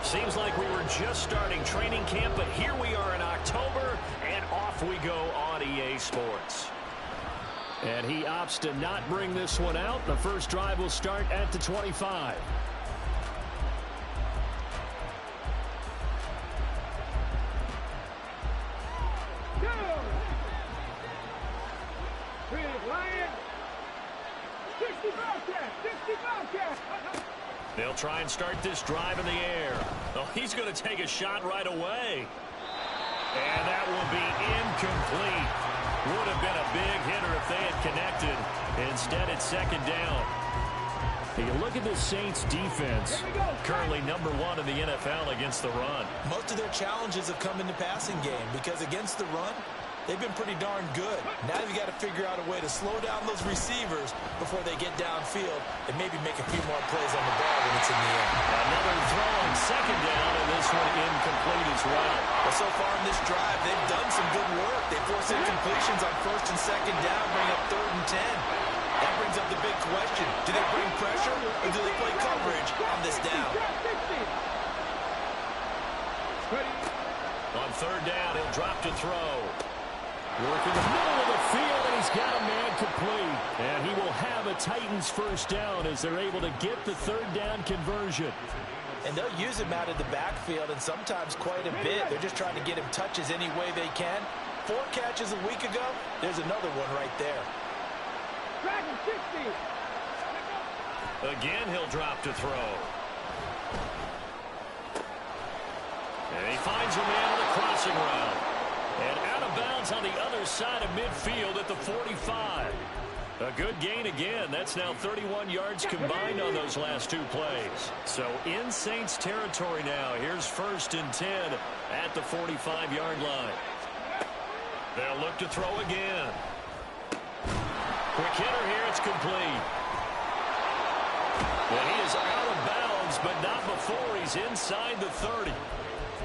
Seems like we were just starting training camp, but here we are in October, and off we go on EA Sports. And he opts to not bring this one out. The first drive will start at the 25. They'll try and start this drive in the air. Oh, he's going to take a shot right away. And that will be incomplete. Would have been a big hitter if they had connected. Instead, it's second down. You look at the Saints defense, currently number 1 in the NFL against the run. Most of their challenges have come in the passing game because against the run, they've been pretty darn good. Now you've got to figure out a way to slow down those receivers before they get downfield and maybe make a few more plays on the ball when it's in the air. Another throw on second down, and this one incomplete as well. Well, so far in this drive, they've done some good work. They force incompletions on first and second down, bring up 3rd and 10. That brings up the big question. Do they bring pressure or do they play coverage on this down? On 3rd down, he'll drop to throw. Working the middle of the field, and he's got a man complete. And he will have a Titans first down as they're able to get the 3rd down conversion. And they'll use him out of the backfield, and sometimes quite a bit. They're just trying to get him touches any way they can. 4 catches a week ago, there's another one right there. Again, he'll drop to throw. And he finds a man on the crossing route. And out of bounds on the other side of midfield at the 45. A good gain again. That's now 31 yards combined on those last 2 plays. So in Saints territory now. Here's 1st and 10 at the 45-yard line. They'll look to throw again. Quick hitter here. It's complete. Well, he is out of bounds, but not before he's inside the 30.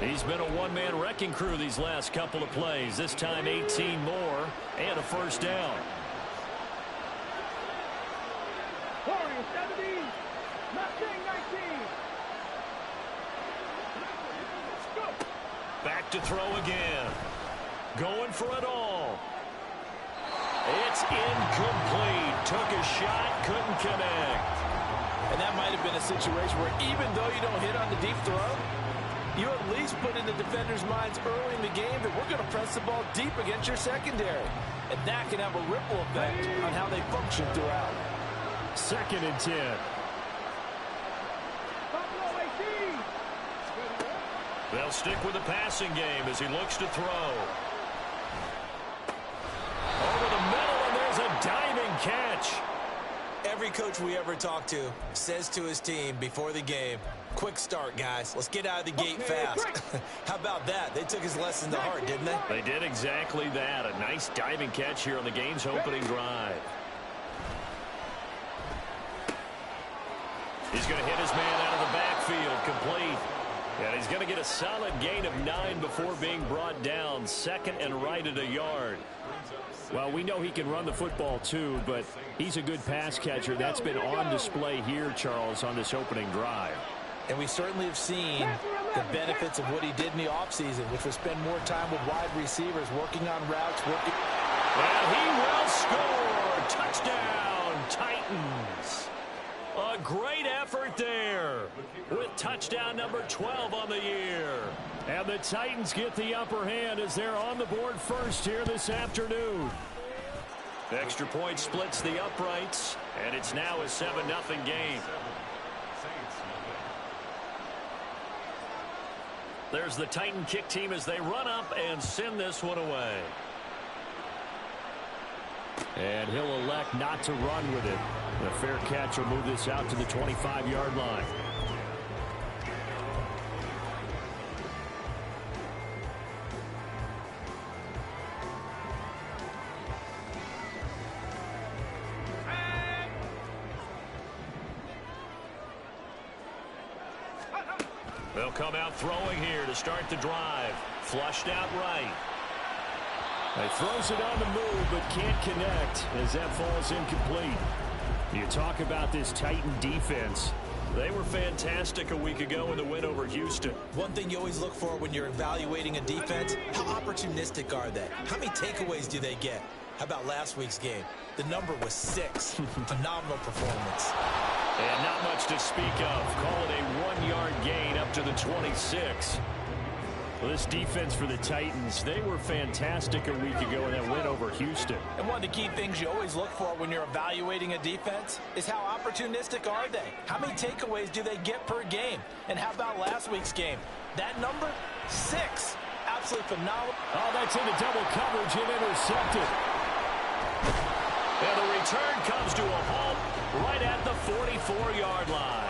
He's been a one-man wrecking crew these last couple of plays. This time 18 more and a first down. Back to throw again. Going for it all. It's incomplete. Took a shot, couldn't connect. And that might have been a situation where even though you don't hit on the deep throw, you at least put in the defenders' minds early in the game that we're going to press the ball deep against your secondary. And that can have a ripple effect on how they function throughout. 2nd and 10. They'll stick with the passing game as he looks to throw. Over the middle, and there's a diving catch. Every coach we ever talk to says to his team before the game, quick start, guys. Let's get out of the gate fast. How about that? They took his lesson to heart, didn't they? They did exactly that. A nice diving catch here on the game's opening drive. He's going to hit his man out of the backfield, complete. And he's going to get a solid gain of 9 before being brought down. 2nd and right at a yard. Well, we know he can run the football too, but he's a good pass catcher. That's been on display here, Charles, on this opening drive. And we certainly have seen the benefits of what he did in the offseason, which was spend more time with wide receivers, working on routes. And he will score. Touchdown, Titans. A great effort there with touchdown number 12 on the year. And the Titans get the upper hand as they're on the board first here this afternoon. The extra point splits the uprights, and it's now a 7-0 game. There's the Titan kick team as they run up and send this one away. And he'll elect not to run with it. The fair catch will move this out to the 25-yard line. They'll come out throwing here to start the drive. Flushed out right. He throws it on the move, but can't connect as that falls incomplete. You talk about this Titan defense. They were fantastic a week ago in the win over Houston. One thing you always look for when you're evaluating a defense, how opportunistic are they? How many takeaways do they get? How about last week's game? The number was 6. Phenomenal performance. And not much to speak of. Call it a 1-yard gain up to the 26. Well, this defense for the Titans, they were fantastic a week ago in that win over Houston. And one of the key things you always look for when you're evaluating a defense is how opportunistic are they? How many takeaways do they get per game? And how about last week's game? That number, 6. Absolutely phenomenal. Oh, that's into double coverage and intercepted. And the return comes to a halt right at the 44-yard line.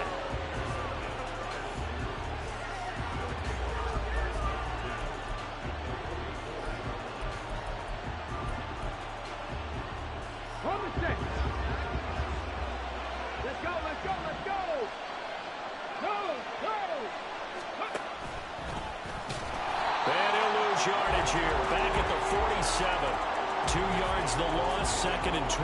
Yardage here, back at the 47. 2 yards the loss, 2nd and 12.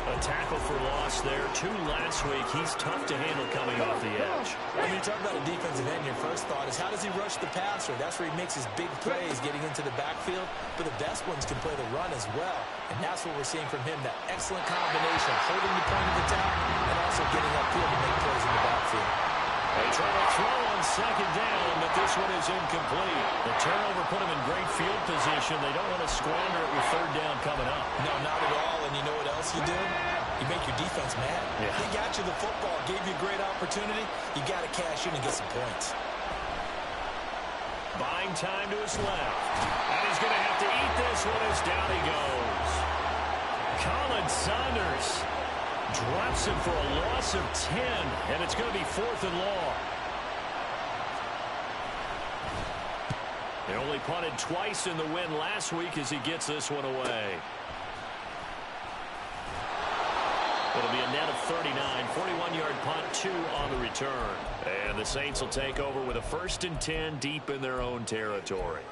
A tackle for loss there. 2 last week. He's tough to handle coming off the edge. When you talk about a defensive end, your first thought is how does he rush the passer? That's where he makes his big plays getting into the backfield. But the best ones can play the run as well. And that's what we're seeing from him, that excellent combination, holding the point of attack and also getting upfield to make plays in the backfield. They try to throw on 2nd down, but this one is incomplete. The turnover put them in great field position. They don't want to squander it with 3rd down coming up. No, not at all. And you know what else you do? You make your defense mad. Yeah. They got you the football, gave you a great opportunity. You got to cash in and get some points. Buying time to his left. And he's going to have to eat this one as down he goes. Colin Saunders drops him for a loss of 10, and it's going to be 4th and long. They only punted twice in the win last week as he gets this one away. It'll be a net of 39, 41-yard punt, 2 on the return. And the Saints will take over with a 1st and 10 deep in their own territory.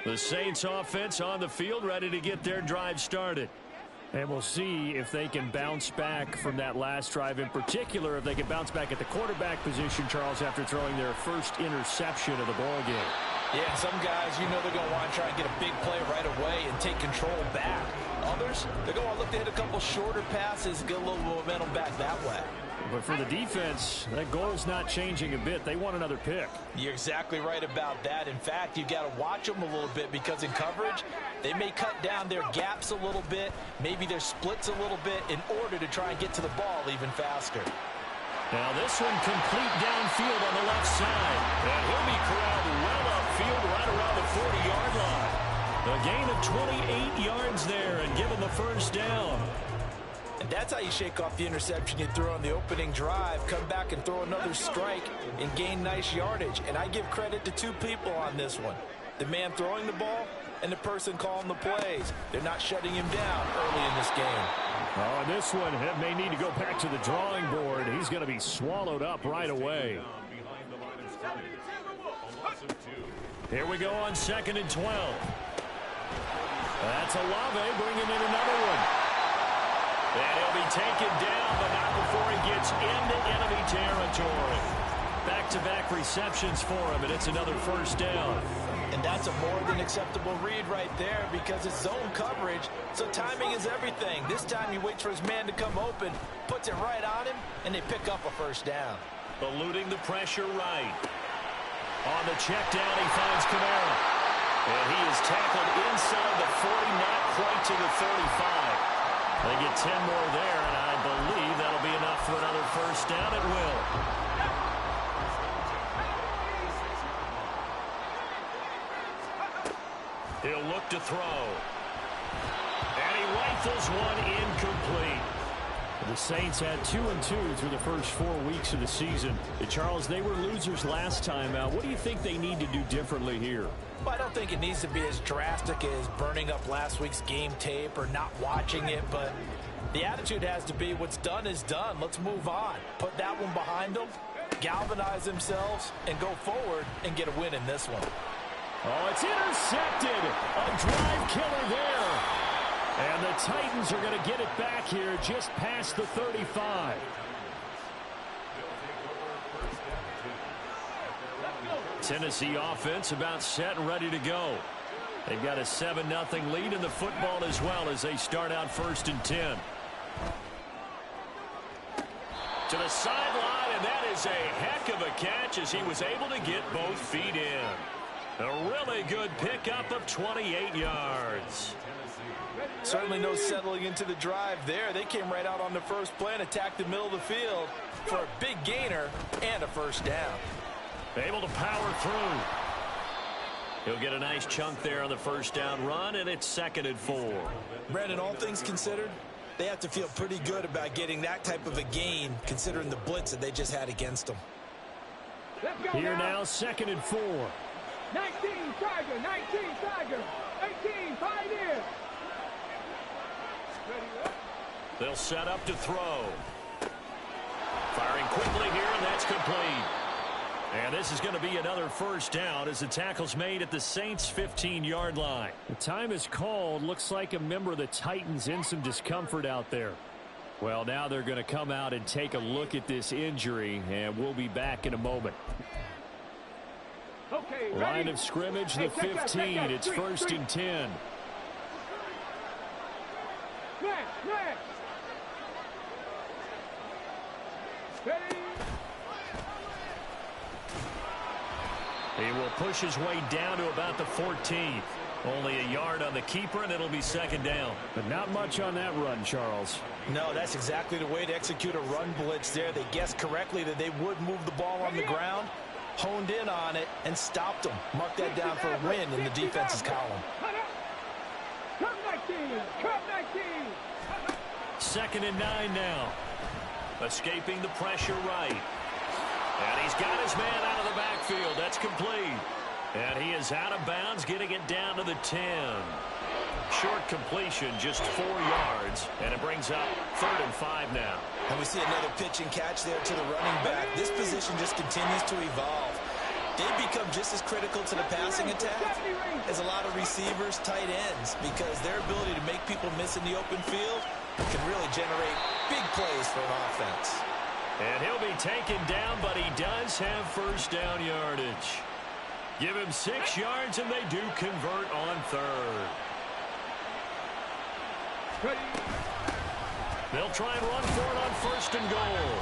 The Saints offense on the field, ready to get their drive started. And we'll see if they can bounce back from that last drive. In particular, if they can bounce back at the quarterback position, Charles, after throwing their first interception of the ball game. Yeah, some guys, you know they're going to want to try and get a big play right away and take control back. Others, they're going to look to hit a couple shorter passes, get a little momentum back that way. But for the defense, that goal is not changing a bit. They want another pick. You're exactly right about that. In fact, you've got to watch them a little bit because in coverage, they may cut down their gaps a little bit, maybe their splits a little bit in order to try and get to the ball even faster. Now this one complete downfield on the left side. And he'll be corralled well upfield right around the 40-yard line. A gain of 28 yards there and given the first down. And that's how you shake off the interception you threw on the opening drive, come back and throw another strike and gain nice yardage. And I give credit to 2 people on this one. The man throwing the ball and the person calling the plays. They're not shutting him down early in this game. Oh, and this one may need to go back to the drawing board. He's going to be swallowed up right away. Here we go on 2nd and 12. That's Olave bringing in another one. And he'll be taken down, but not before he gets into enemy territory. Back-to-back receptions for him, and it's another first down. And that's a more than acceptable read right there because it's zone coverage, so timing is everything. This time he waits for his man to come open, puts it right on him, and they pick up a first down. Eluding the pressure right. On the check down, he finds Kamara. And he is tackled inside the 40, not quite to the 35. They get 10 more there, and I believe that'll be enough for another first down. It will. He'll look to throw. And he rifles one incomplete. The Saints had 2-2 through the first 4 weeks of the season. Charles, they were losers last time out. What do you think they need to do differently here? Well, I don't think it needs to be as drastic as burning up last week's game tape or not watching it, but the attitude has to be what's done is done. Let's move on. Put that one behind them, galvanize themselves, and go forward and get a win in this one. Oh, it's intercepted. A drive killer there. And the Titans are going to get it back here just past the 35. Tennessee offense about set and ready to go. They've got a 7-0 lead in the football as well as they start out 1st and 10. To the sideline, and that is a heck of a catch as he was able to get both feet in. A really good pickup of 28 yards. Certainly no settling into the drive there. They came right out on the first play and attacked the middle of the field for a big gainer and a first down. Able to power through. He'll get a nice chunk there on the first down run, and it's 2nd and 4. Brandon, all things considered, they have to feel pretty good about getting that type of a gain considering the blitz that they just had against them. Here now, 2nd and 4. 19 Tiger, 19 Tiger, 18 Pioneer. They'll set up to throw. Firing quickly here, and that's complete. And this is going to be another first down as the tackle's made at the Saints' 15-yard line. The time is called. Looks like a member of the Titans in some discomfort out there. Well, now they're going to come out and take a look at this injury, and we'll be back in a moment. Okay, line of scrimmage, the 15. It's 1st and 10. Next. Ready. He will push his way down to about the 14. Only a yard on the keeper, and it'll be 2nd down. But not much on that run, Charles. No, that's exactly the way to execute a run blitz there. They guessed correctly that they would move the ball on the ground, honed in on it, and stopped them. Mark that down for a win in the defense's column. Come 19. 2nd and 9 now. Escaping the pressure right. And he's got his man out of the backfield. That's complete. And he is out of bounds, getting it down to the 10. Short completion, just 4 yards. And it brings up 3rd and 5 now. And we see another pitch and catch there to the running back. This position just continues to evolve. They become just as critical to the passing attack as a lot of receivers, tight ends, because their ability to make people miss in the open field can really generate big plays for an offense. And he'll be taken down, but he does have first down yardage. Give him 6 yards, and they do convert on 3rd. They'll try and run for it on 1st and goal.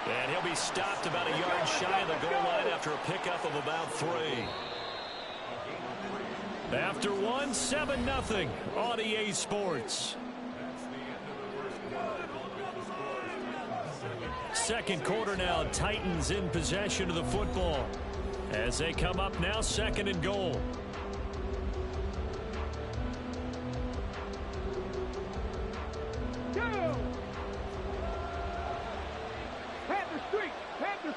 And he'll be stopped about a yard shy of the goal line after a pickup of about 3. After 1, 7-0 on EA Sports. Second quarter now, Titans in possession of the football. As they come up now, 2nd and goal. Go! Panther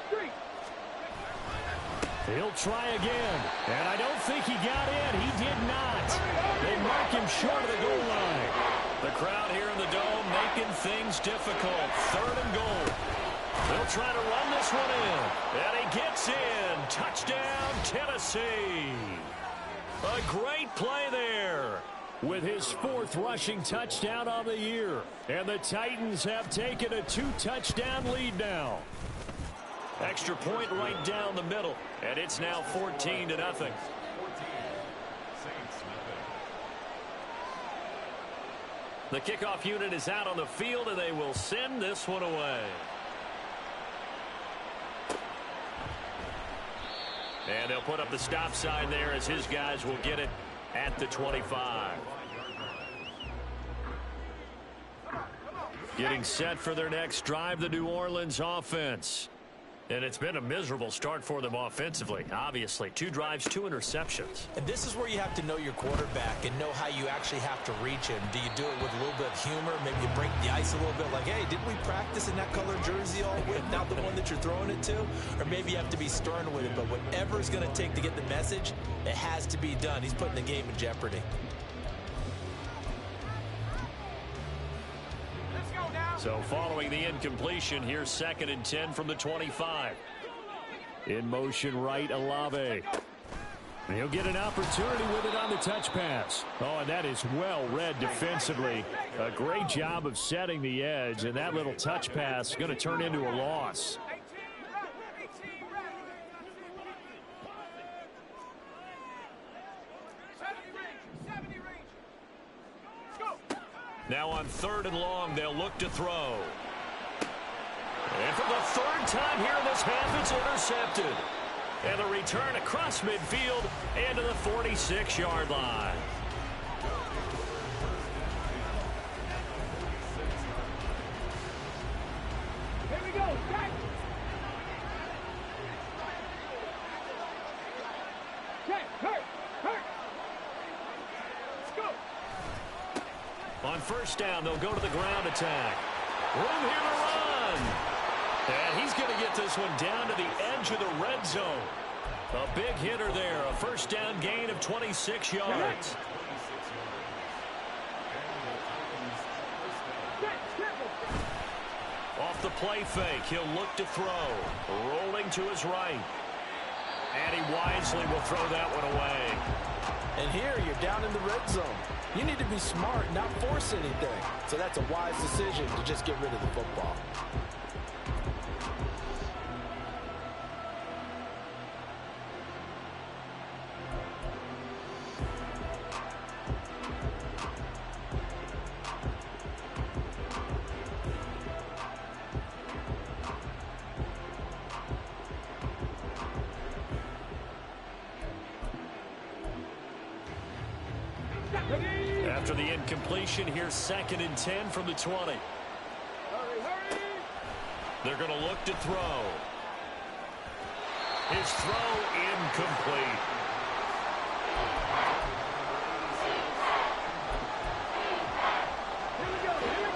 Street. He'll try again. And I don't think he got in. He did not. They mark him short of the goal line. The crowd here in the Dome making things difficult. 3rd and goal. They'll try to run this one in. And he gets in. Touchdown, Tennessee. A great play there. With his 4th rushing touchdown on the year. And the Titans have taken a 2-touchdown lead now. Extra point right down the middle. And it's now 14-0. The kickoff unit is out on the field, and they will send this one away. And they'll put up the stop sign there as his guys will get it at the 25. Getting set for their next drive, the New Orleans offense. And it's been a miserable start for them offensively, obviously. 2 drives, 2 interceptions. And this is where you have to know your quarterback and know how you actually have to reach him. Do you do it with a little bit of humor? Maybe you break the ice a little bit, like, hey, didn't we practice in that color jersey all week, not the one that you're throwing it to? Or maybe you have to be stern with it, but whatever it's going to take to get the message, it has to be done. He's putting the game in jeopardy. So following the incompletion, here's 2nd and 10 from the 25. In motion right, Olave. And he'll get an opportunity with it on the touch pass. Oh, and that is well read defensively. A great job of setting the edge, and that little touch pass is going to turn into a loss. Now on 3rd and long, they'll look to throw. And for the 3rd time here in this half, it's intercepted. And a return across midfield and to the 46-yard line. Here we go. Check. Check. Hurt. Let's go. On 1st down, they'll go to the ground attack. Room here to run. And he's going to get this one down to the edge of the red zone. A big hitter there. A 1st down gain of 26 yards. Off the play fake, he'll look to throw. Rolling to his right. And he wisely will throw that one away. And here you're down in the red zone. You need to be smart, not force anything. So that's a wise decision to just get rid of the football. After the incompletion, here's 2nd and 10 from the 20. Hurry. They're going to look to throw. His throw incomplete.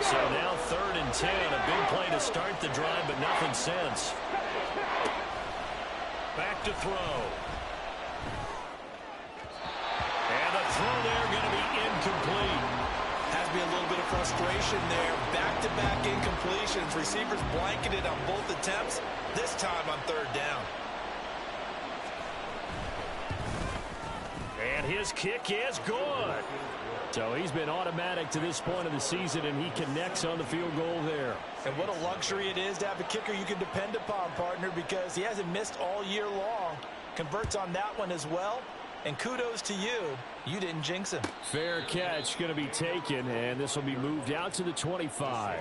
So now 3rd and 10. A big play to start the drive, but nothing since. Back to throw. And the throw there going to be incomplete. Has to be a little bit of frustration there. Back-to-back incompletions. Receivers blanketed on both attempts, this time on 3rd down. And his kick is good. So he's been automatic to this point of the season, and he connects on the field goal there. And what a luxury it is to have a kicker you can depend upon, partner, because he hasn't missed all year long. Converts on that one as well. And kudos to you. You didn't jinx him. Fair catch going to be taken, and this will be moved out to the 25.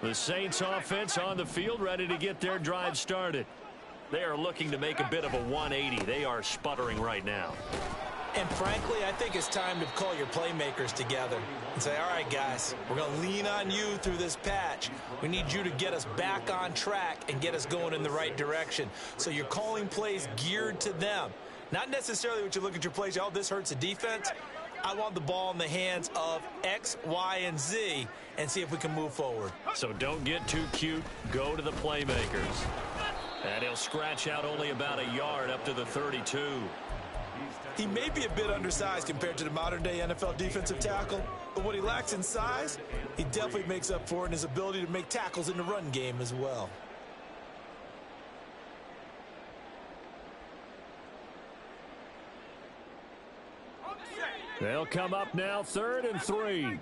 The Saints offense on the field, ready to get their drive started. They are looking to make a bit of a 180. They are sputtering right now. And frankly, I think it's time to call your playmakers together and say, all right, guys, we're going to lean on you through this patch. We need you to get us back on track and get us going in the right direction. So you're calling plays geared to them. Not necessarily what you look at your plays, oh, this hurts the defense. I want the ball in the hands of X, Y, and Z and see if we can move forward. So don't get too cute. Go to the playmakers. And he'll scratch out only about a yard up to the 32. He may be a bit undersized compared to the modern-day NFL defensive tackle, but what he lacks in size, he definitely makes up for in his ability to make tackles in the run game as well. They'll come up now, 3rd and 3.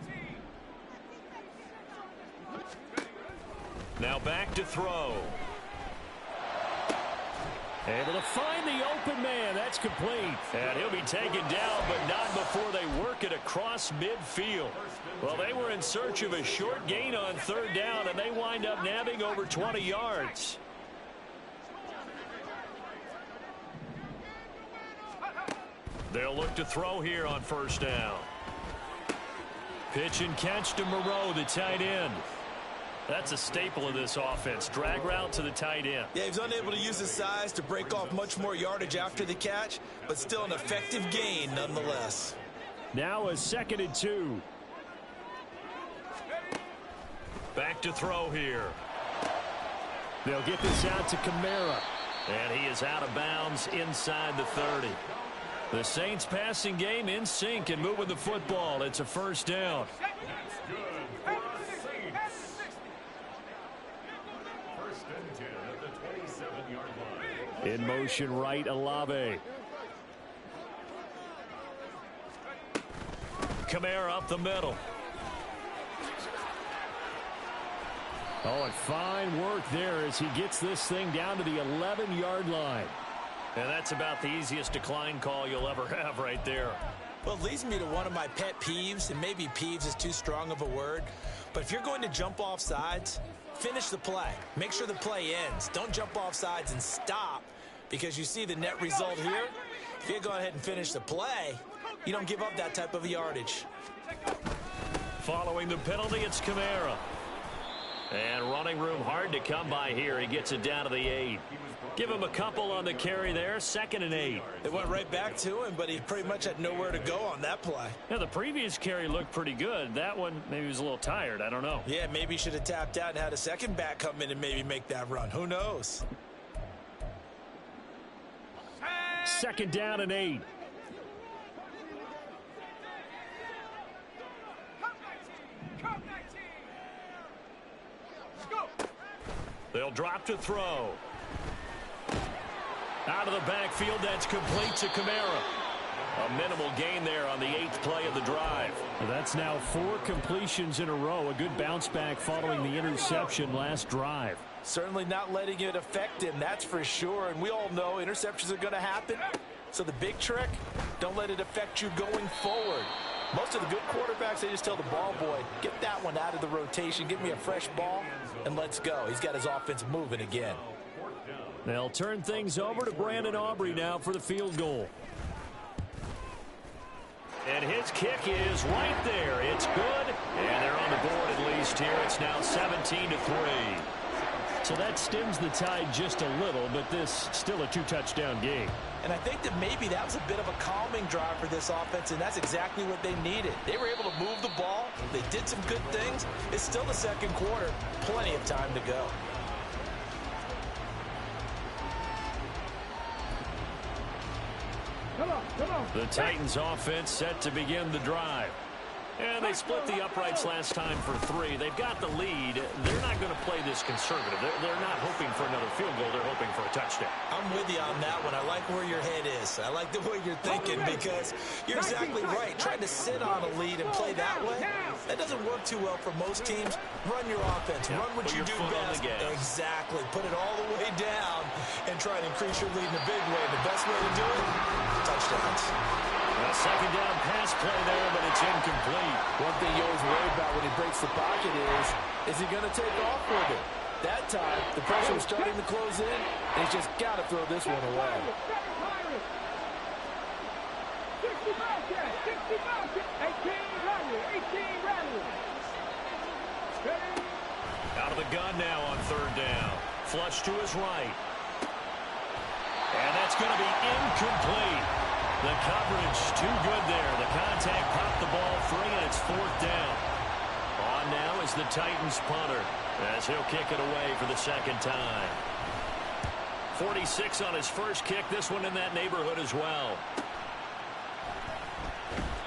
Now back to throw. Able to find the open man. That's complete. And he'll be taken down, but not before they work it across midfield. Well, they were in search of a short gain on 3rd down, and they wind up nabbing over 20 yards. They'll look to throw here on 1st down. Pitch and catch to Moreau, the tight end. That's a staple of this offense. Drag route to the tight end. Yeah, he's unable to use his size to break off much more yardage after the catch, but still an effective gain nonetheless. Now a 2nd and 2. Back to throw here. They'll get this out to Kamara. And he is out of bounds inside the 30. The Saints passing game in sync and moving the football. It's a 1st down. In motion right, Olave. Kamara up the middle. Oh, and fine work there as he gets this thing down to the 11-yard line. And that's about the easiest decline call you'll ever have right there. Well, it leads me to one of my pet peeves, and maybe peeves is too strong of a word, but if you're going to jump off sides, finish the play. Make sure the play ends. Don't jump off sides and stop, because you see the net result here. If you go ahead and finish the play, you don't give up that type of yardage. Following the penalty, it's Kamara. And running room hard to come by here. He gets it down to the 8. Give him a couple on the carry there. 2nd and 8. It went right back to him, but he pretty much had nowhere to go on that play. Yeah, the previous carry looked pretty good. That one, maybe he was a little tired. I don't know. Yeah, maybe he should have tapped out and had a second back come in and maybe make that run. Who knows? 2nd down and 8. They'll drop to throw. Out of the backfield, that's complete to Kamara. A minimal gain there on the 8th play of the drive. That's now 4 completions in a row. A good bounce back following the interception last drive. Certainly not letting it affect him, that's for sure. And we all know interceptions are going to happen. So the big trick, don't let it affect you going forward. Most of the good quarterbacks, they just tell the ball boy, get that one out of the rotation, give me a fresh ball, and let's go. He's got his offense moving again. They'll turn things over to Brandon Aubrey now for the field goal. And his kick is right there. It's good, and they're on the board at least here. It's now 17-3. So that stems the tide just a little, but this still a 2-touchdown game. And I think that maybe that was a bit of a calming drive for this offense, and that's exactly what they needed. They were able to move the ball. They did some good things. It's still the second quarter. Plenty of time to go. Come on. The Titans offense set to begin the drive. And they split the uprights last time for 3. They've got the lead. They're not going to play this conservative. They're not hoping for another field goal. They're hoping for a touchdown. I'm with you on that one. I like where your head is. I like the way you're thinking because you're exactly right. Trying to sit on a lead and play that way, that doesn't work too well for most teams. Run your offense. Run what you do best. Exactly. Put it all the way down and try to increase your lead in a big way. And the best way to do it, touchdowns. A 2nd down pass play there, but it's incomplete. One thing you always worry about when he breaks the pocket is he going to take off with it? That time, the pressure was starting to close in, and he's just got to throw this one away. 18 rally. Out of the gun now on 3rd down. Flush to his right. And that's going to be incomplete. The coverage too good there. The contact popped the ball free, and it's 4th down. On now is the Titans punter as he'll kick it away for the 2nd time. 46 on his first kick. This one in that neighborhood as well.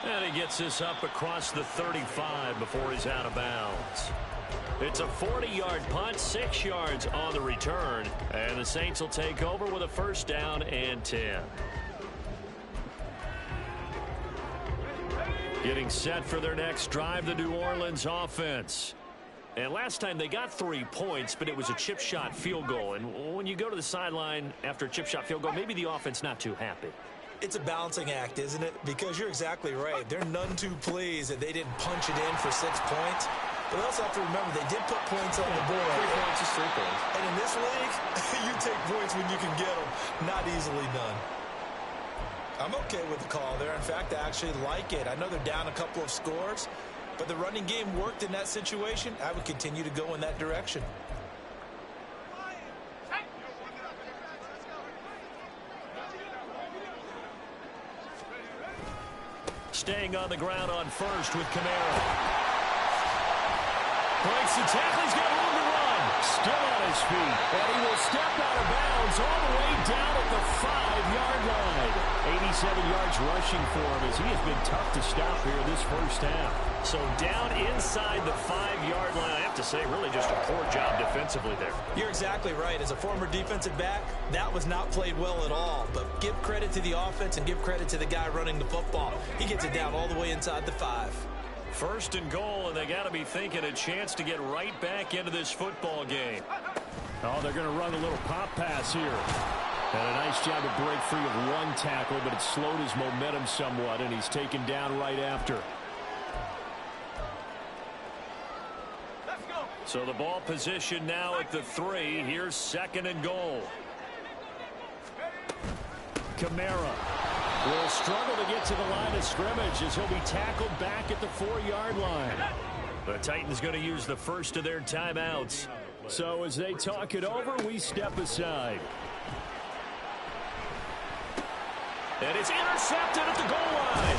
And he gets this up across the 35 before he's out of bounds. It's a 40-yard punt, 6 yards on the return. And the Saints will take over with a 1st down and 10. Getting set for their next drive, the New Orleans offense. And last time they got 3 points, but it was a chip shot field goal. And when you go to the sideline after a chip shot field goal, maybe the offense not too happy. It's a balancing act, isn't it? Because you're exactly right. They're none too pleased that they didn't punch it in for 6 points. But also have to remember, they did put points on the board. 3 points is 3 points. And in this league, you take points when you can get them. Not easily done. I'm okay with the call there. In fact, I actually like it. I know they're down a couple of scores, but the running game worked in that situation. I would continue to go in that direction. Staying on the ground on 1st with Kamara. Breaks the tackle. He's got room to run. Still on his feet. And he will step out of bounds all the way down at the 5-yard line. yards rushing for him as he has been tough to stop here this first half. So down inside the 5-yard line, I have to say, really just a poor job defensively there. You're exactly right. As a former defensive back, that was not played well at all. But give credit to the offense and give credit to the guy running the football. He gets it down all the way inside the 5. First and goal, and they got to be thinking a chance to get right back into this football game. Oh, they're going to run a little pop pass here. And a nice job to break free of one tackle, but it slowed his momentum somewhat, and he's taken down right after. So the ball position now at the 3. Here's second and goal. Kamara will struggle to get to the line of scrimmage as he'll be tackled back at the 4-yard line. The Titans going to use the first of their timeouts. So as they talk it over, we step aside. And it's intercepted at the goal line.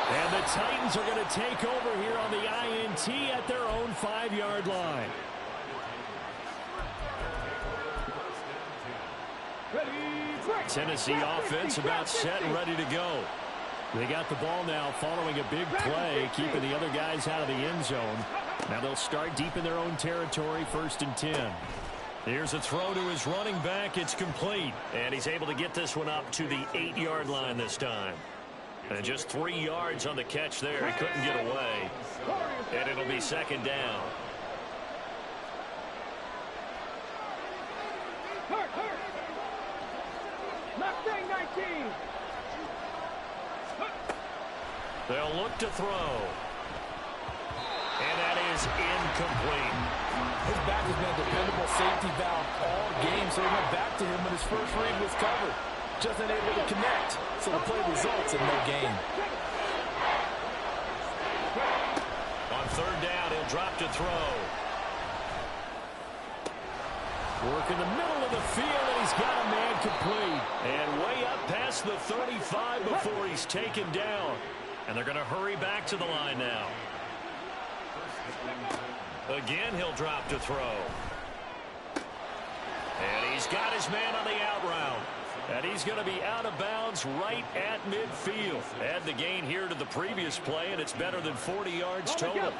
And the Titans are going to take over here on the INT at their own 5-yard line. Tennessee offense about set and ready to go. They got the ball now following a big play, keeping the other guys out of the end zone. Now they'll start deep in their own territory, 1st and 10. Here's a throw to his running back. It's complete. And he's able to get this one up to the 8-yard line this time. And just 3 yards on the catch there. He couldn't get away. And it'll be second down. Mustang 19. They'll look to throw. And that is incomplete. His back has been a dependable safety valve all game, so he went back to him when his first read was covered. Just unable to connect, so the play results in no gain. On 3rd down, he'll drop to throw. Work in the middle of the field, and he's got a man complete. And way up past the 35 before he's taken down. And they're going to hurry back to the line now. Again, he'll drop to throw. And he's got his man on the out route. And he's going to be out of bounds right at midfield. Add the gain here to the previous play, and it's better than 40 yards total.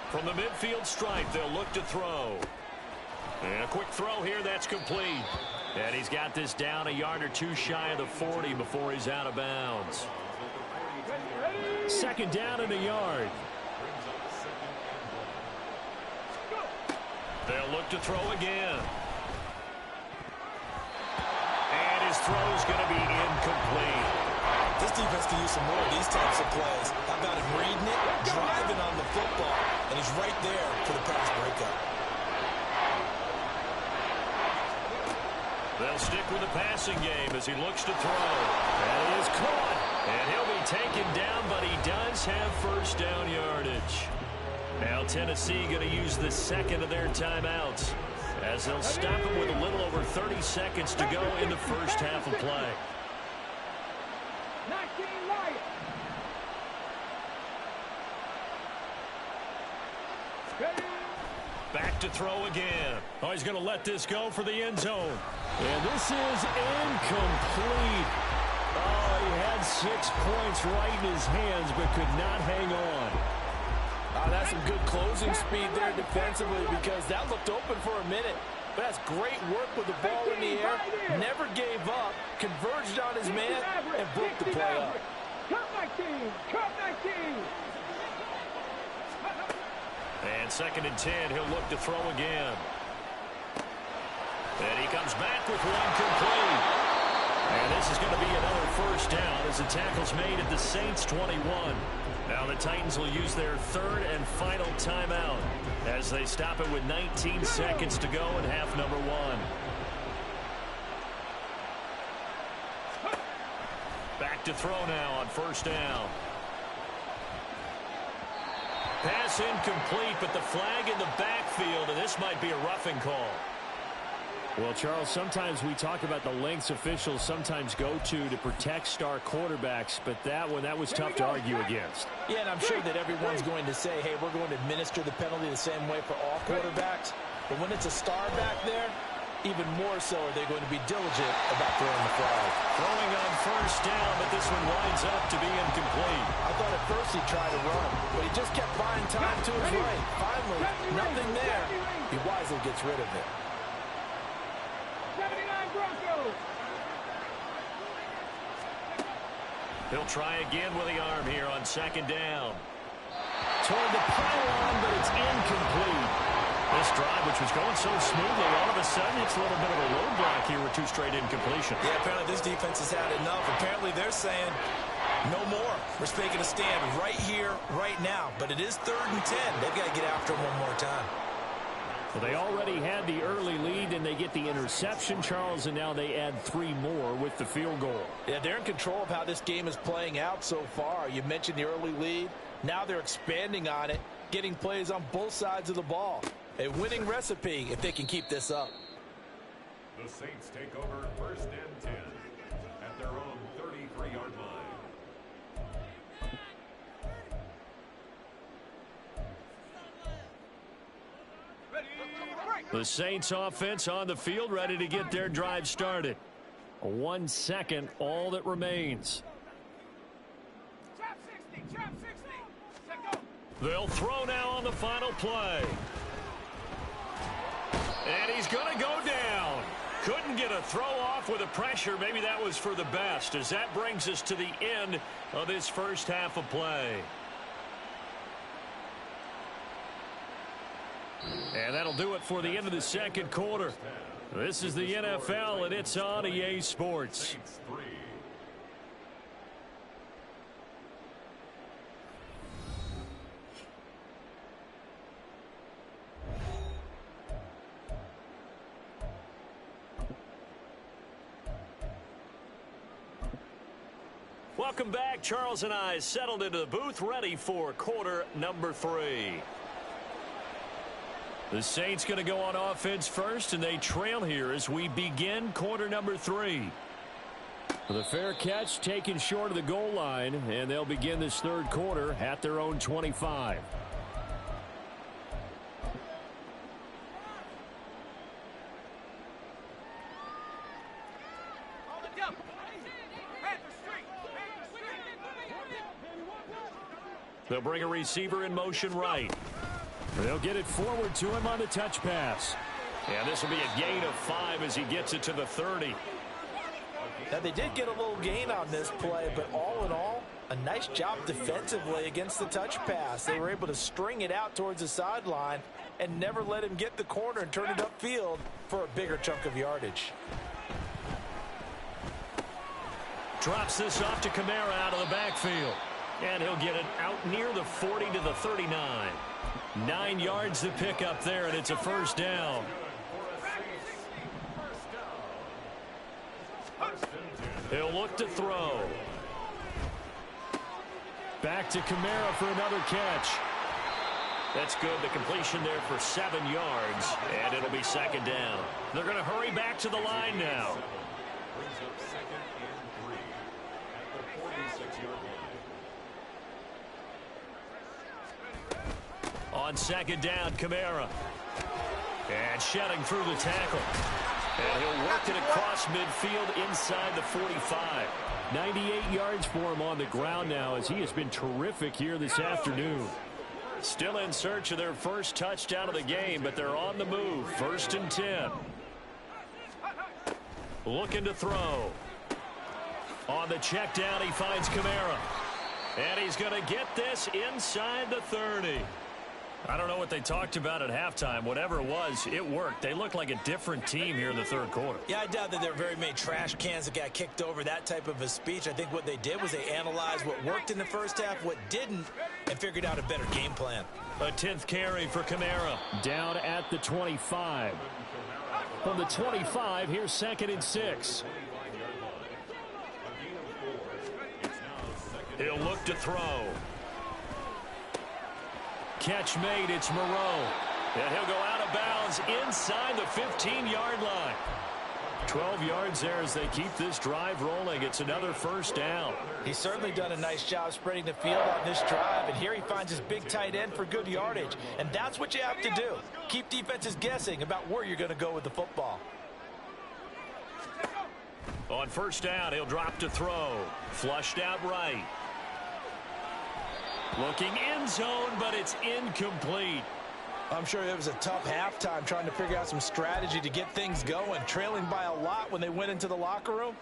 From the midfield stripe, they'll look to throw. And a quick throw here, that's complete. And he's got this down a yard or two shy of the 40 before he's out of bounds. Second down and a yard. They'll look to throw again. And his throw's going to be incomplete. This defense can use some more of these types of plays. How about him reading it, driving on the football, and he's right there for the pass breakup. They'll stick with the passing game as he looks to throw. And he is caught. And he'll be taken down, but he does have first down yardage. Now Tennessee going to use the second of their timeouts as they'll stop him with a little over 30 seconds to go in the first half of play. Back to throw again. Oh, he's going to let this go for the end zone. And this is incomplete. Oh, he had 6 points right in his hands, but could not hang on. That's some good closing speed there defensively because that looked open for a minute. But that's great work with the ball in the air. Never gave up, converged on his man, and broke the play up. Cut 19! Cut 19! And 2nd and 10, he'll look to throw again. And he comes back with one complete. And this is going to be another first down as the tackle's made at the Saints 21. Now the Titans will use their 3rd and final timeout as they stop it with 19 seconds to go in half number 1. Back to throw now on 1st down. Pass incomplete, but the flag in the backfield, and this might be a roughing call. Well, Charles, sometimes we talk about the lengths officials sometimes go to protect star quarterbacks, but that was tough to argue against. Yeah, and I'm sure that everyone's going to say, hey, we're going to administer the penalty the same way for all quarterbacks. But when it's a star back there, even more so are they going to be diligent about throwing the flag. Throwing on first down, but this one winds up to be incomplete. I thought at first he'd try to run, but he just kept buying time to his right. Finally, nothing there. He wisely gets rid of it. 79 Broncos. He'll try again with the arm here on second down. Toward the pylon, but it's incomplete. This drive, which was going so smoothly, all of a sudden it's a little bit of a roadblock here with 2 straight incompletions. Yeah, apparently this defense has had enough. Apparently they're saying, no more. We're taking a stand right here, right now. But it is 3rd and 10. They've got to get after him one more time. Well, they already had the early lead, and they get the interception, Charles, and now they add 3 more with the field goal. Yeah, they're in control of how this game is playing out so far. You mentioned the early lead. Now they're expanding on it, getting plays on both sides of the ball. A winning recipe if they can keep this up. The Saints take over 1st and 10 at their own 33-yard line. The Saints offense on the field, ready to get their drive started. 1 second, all that remains. Trap 60. Trap 60. Set go. They'll throw now on the final play. And he's going to go down. Couldn't get a throw off with the pressure. Maybe that was for the best, as that brings us to the end of this first half of play. And that'll do it for the end of the second quarter. This is the NFL, and it's on EA Sports. Welcome back. Charles and I settled into the booth, ready for quarter number 3. The Saints going to go on offense first, and they trail here as we begin quarter number 3. The fair catch taken short of the goal line, and they'll begin this third quarter at their own 25. They'll bring a receiver in motion right. They'll get it forward to him on the touch pass. And this will be a gain of 5 as he gets it to the 30. Now, they did get a little gain on this play, but all in all, a nice job defensively against the touch pass. They were able to string it out towards the sideline and never let him get the corner and turn it upfield for a bigger chunk of yardage. Drops this off to Kamara out of the backfield. And he'll get it out near the 40 to the 39. 9 yards to pick up there, and it's a first down. He'll look to throw. Back to Kamara for another catch. That's good. The completion there for 7 yards, and it'll be second down. They're going to hurry back to the line now. Brings up 2nd and 3 at the 46-yard line. On second down, Kamara. And shedding through the tackle. And he'll work it across midfield inside the 45. 98 yards for him on the ground now, as he has been terrific here this afternoon. Still in search of their first touchdown of the game, but they're on the move. 1st and 10. Looking to throw. On the check down, he finds Kamara. And he's going to get this inside the 30. I don't know what they talked about at halftime. Whatever it was, it worked. They look like a different team here in the third quarter. Yeah, I doubt that there were very many trash cans that got kicked over, that type of a speech. I think what they did was they analyzed what worked in the first half, what didn't, and figured out a better game plan. A 10th carry for Kamara. Down at the 25. From the 25, here's 2nd and 6. He'll look to throw. Catch made, it's Moreau. And he'll go out of bounds inside the 15-yard line. 12 yards there as they keep this drive rolling. It's another first down. He's certainly done a nice job spreading the field on this drive, and here he finds his big tight end for good yardage. And that's what you have to do. Keep defenses guessing about where you're going to go with the football. On first down, he'll drop to throw. Flushed out right. Looking end zone, but it's incomplete. I'm sure it was a tough halftime trying to figure out some strategy to get things going, trailing by a lot when they went into the locker room.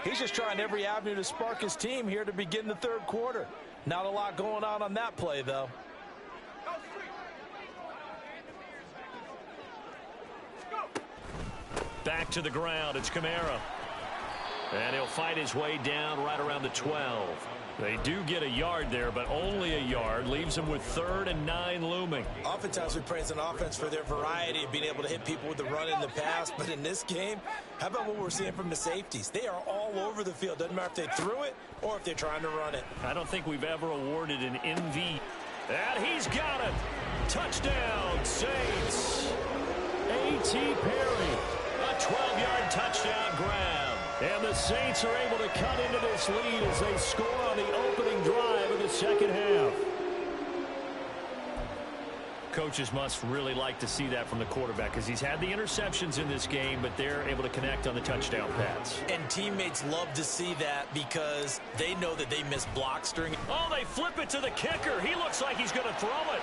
He's just trying every avenue to spark his team here to begin the third quarter. Not a lot going on that play, though. Back to the ground. It's Kamara. And he'll fight his way down right around the 12. They do get a yard there, but only a yard. Leaves them with 3rd and 9 looming. Oftentimes we praise an offense for their variety of being able to hit people with the run in the pass. But in this game, how about what we're seeing from the safeties? They are all over the field. Doesn't matter if they threw it or if they're trying to run it. I don't think we've ever awarded an MV. And he's got it. Touchdown, Saints. A.T. Perry. A 12-yard touchdown grab. And the Saints are able to cut into this lead as they score on the opening drive of the second half. Coaches must really like to see that from the quarterback because he's had the interceptions in this game, but they're able to connect on the touchdown pass. And teammates love to see that because they know that they miss blocks during. Oh, they flip it to the kicker. He looks like he's going to throw it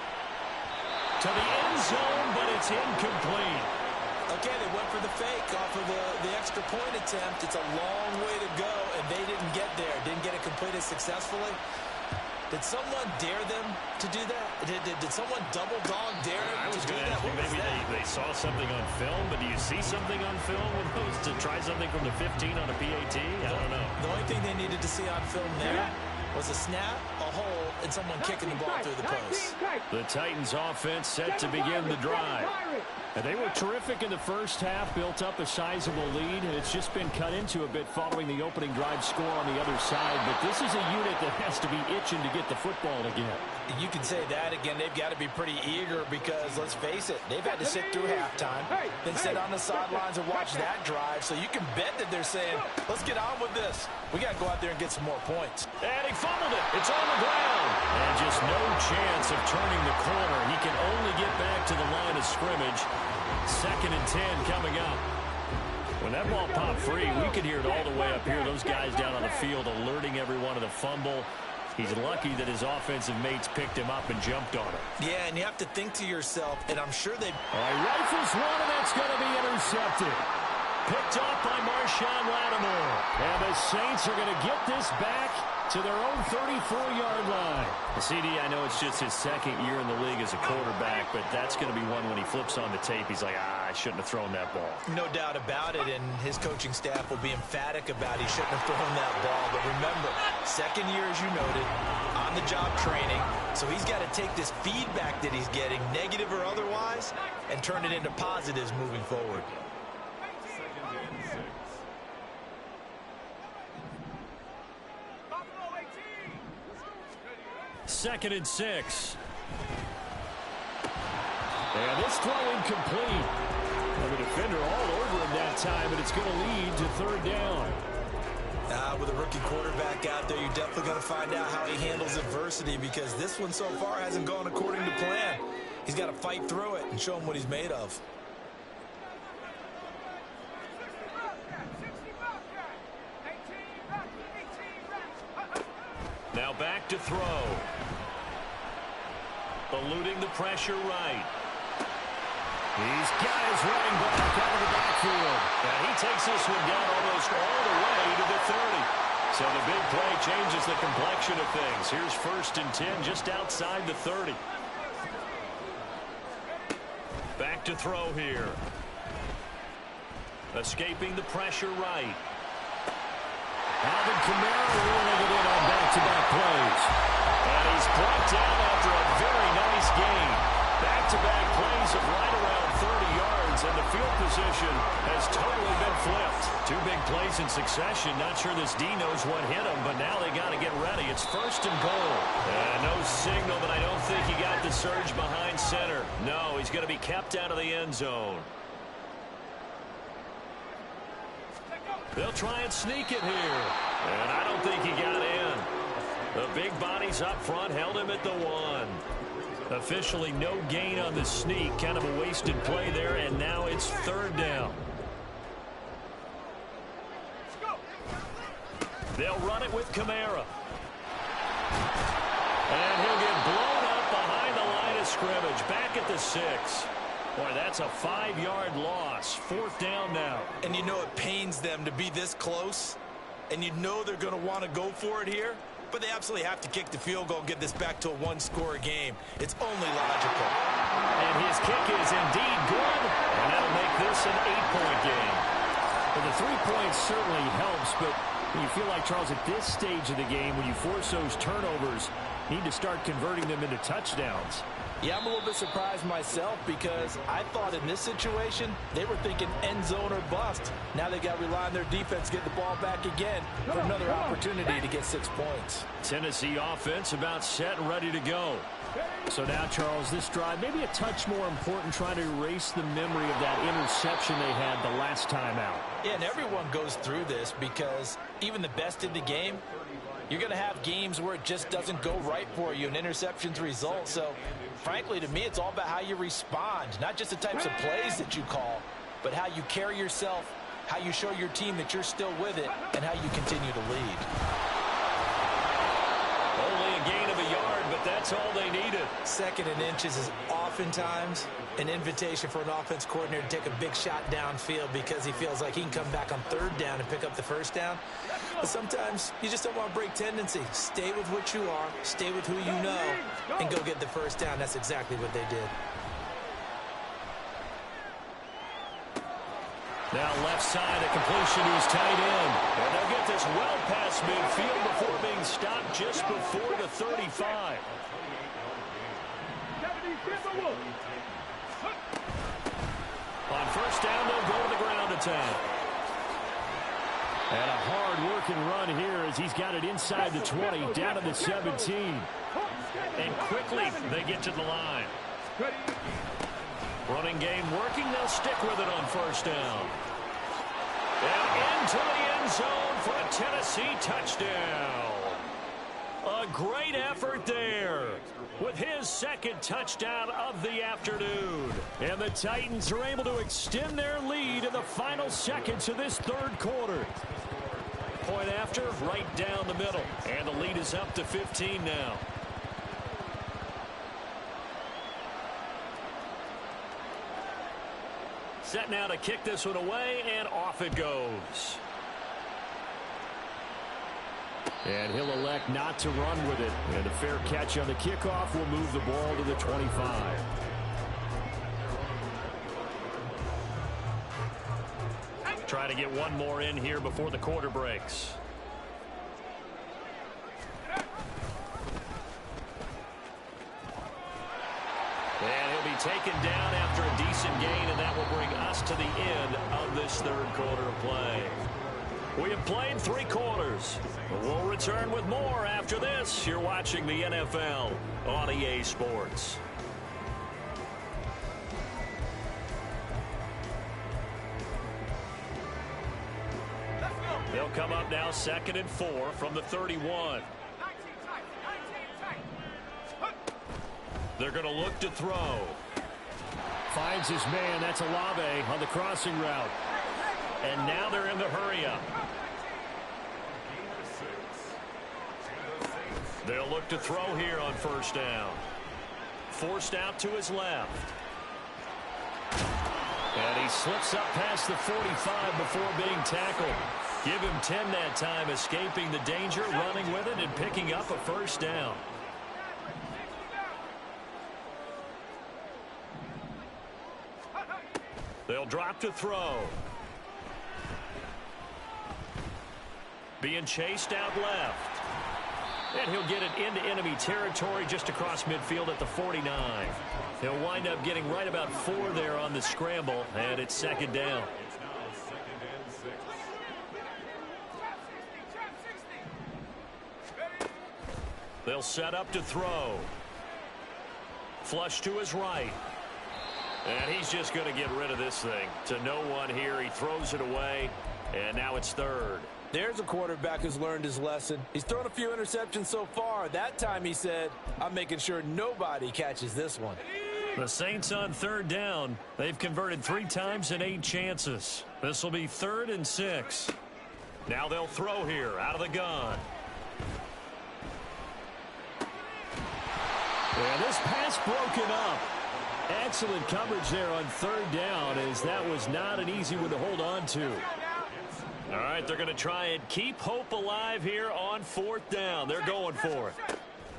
to the end zone, but it's incomplete. Okay, they went for the fake off of the extra point attempt. It's a long way to go, and they didn't get there. Didn't get it completed successfully. Did someone dare them to do that? Did someone double dog dare them I was to do going to that? ask you, maybe they saw something on film, but do you see something on film with those to try something from the 15 on a PAT? I don't know. The only thing they needed to see on film there was a snap, a hole, and someone kicking the ball through the post. The Titans offense set to begin the drive. And they were terrific in the first half, built up a sizable lead, and it's just been cut into a bit following the opening drive score on the other side. But this is a unit that has to be itching to get the football again. You can say that again. They've got to be pretty eager because, let's face it, they've had to sit through halftime, then sit on the sidelines and watch that drive. So you can bet that they're saying, let's get on with this. We got to go out there and get some more points. And he fumbled it. It's on the ground. And just no chance of turning the corner. He can only get back to the line of scrimmage. 2nd and 10 coming up. When that ball popped free, we could hear it all the way up here. Those guys down on the field alerting everyone of the fumble. He's lucky that his offensive mates picked him up and jumped on him. Yeah, and you have to think to yourself, and I'm sure they... All right, rifles one, and that's going to be intercepted. Picked off by Marshawn Lattimore. And the Saints are going to get this back to their own 34-yard line. CD, I know it's just his 2nd year in the league as a quarterback, but that's going to be one when he flips on the tape, he's like, I shouldn't have thrown that ball. No doubt about it, and his coaching staff will be emphatic about he shouldn't have thrown that ball. But remember, 2nd year, as you noted, on-the-job training, so he's got to take this feedback that he's getting, negative or otherwise, and turn it into positives moving forward. 2nd and 6. And this throw incomplete. And the defender all over him that time, but it's going to lead to 3rd down. With a rookie quarterback out there, you're definitely going to find out how he handles adversity because this one so far hasn't gone according to plan. He's got to fight through it and show him what he's made of. Now back to throw. Eluding the pressure right. He's got his running back out of the backfield. And he takes this one down almost all the way to the 30. So the big play changes the complexion of things. Here's 1st and 10 just outside the 30. Back to throw here. Escaping the pressure right. Alvin Kamara rolling it in on back-to-back plays. And he's brought down after a very nice game. Back-to-back plays of right around 30 yards. downs, and the field position has totally been flipped. Two big plays in succession. Not sure this D knows what hit him, but now they got to get ready. It's 1st and goal. No signal, but I don't think he got the surge behind center. No, he's going to be kept out of the end zone. They'll try and sneak it here. And I don't think he got in. The big bodies up front held him at the 1. Officially no gain on the sneak. Kind of a wasted play there, and now it's 3rd down. They'll run it with Kamara. And he'll get blown up behind the line of scrimmage. Back at the 6. Boy, that's a 5-yard loss. 4th down now. And you know it pains them to be this close. And you know they're going to want to go for it here. But they absolutely have to kick the field goal and get this back to a 1-score game. It's only logical. And his kick is indeed good. And that'll make this an 8-point game. Well, the 3 points certainly helps, but you feel like, Charles, at this stage of the game, when you force those turnovers, you need to start converting them into touchdowns. Yeah, I'm a little bit surprised myself because I thought in this situation they were thinking end zone or bust. Now they got to rely on their defense, get the ball back again for another opportunity to get 6 points. Tennessee offense about set and ready to go. So now, Charles, this drive maybe a touch more important, trying to erase the memory of that interception they had the last time out. Yeah, and everyone goes through this because even the best in the game, you're going to have games where it just doesn't go right for you and interceptions result. So, frankly, to me, it's all about how you respond, not just the types of plays that you call, but how you carry yourself, how you show your team that you're still with it, and how you continue to lead. Only a gain of a yard, but that's all they needed. 2nd and inches is oftentimes an invitation for an offense coordinator to take a big shot downfield because he feels like he can come back on 3rd down and pick up the 1st down. But sometimes you just don't want to break tendency. Stay with what you are, stay with who you know, and go get the 1st down. That's exactly what they did. Now left side, a completion who's tight end. And they'll get this well past midfield before being stopped just before the 35. On 1st down, they'll go to the ground attack. And a hard-working run here as he's got it inside the 20, down to the 17. And quickly, they get to the line. Running game working. They'll stick with it on 1st down. And into the end zone for a Tennessee touchdown. A great effort there with his 2nd touchdown of the afternoon. And the Titans are able to extend their lead in the final seconds of this 3rd quarter. Point after, right down the middle. And the lead is up to 15 now. Set now to kick this one away, and off it goes. And he'll elect not to run with it. And a fair catch on the kickoff will move the ball to the 25. Try to get one more in here before the quarter breaks. And he'll be taken down after a decent gain, and that will bring us to the end of this 3rd quarter of play. We have played 3 quarters. We'll return with more after this. You're watching the NFL on EA Sports. They'll come up now 2nd and 4 from the 31. They're going to look to throw. Finds his man. That's Olave on the crossing route. And now they're in the hurry up. They'll look to throw here on 1st down. Forced out to his left. And he slips up past the 45 before being tackled. Give him 10 that time, escaping the danger, running with it, and picking up a 1st down. They'll drop to throw. Being chased out left. And he'll get it into enemy territory just across midfield at the 49. He'll wind up getting right about 4 there on the scramble, and it's second down. It's now second and 6. They'll set up to throw. Flush to his right. And he's just going to get rid of this thing. To no one here. He throws it away, and now it's third. There's a quarterback who's learned his lesson. He's thrown a few interceptions so far. That time he said, I'm making sure nobody catches this one. The Saints on third down. They've converted 3 times in 8 chances. This will be 3rd and 6. Now they'll throw here out of the gun. And this pass broken up. Excellent coverage there on third down, as that was not an easy one to hold on to. All right, they're going to try and keep hope alive here on 4th down. They're going for it.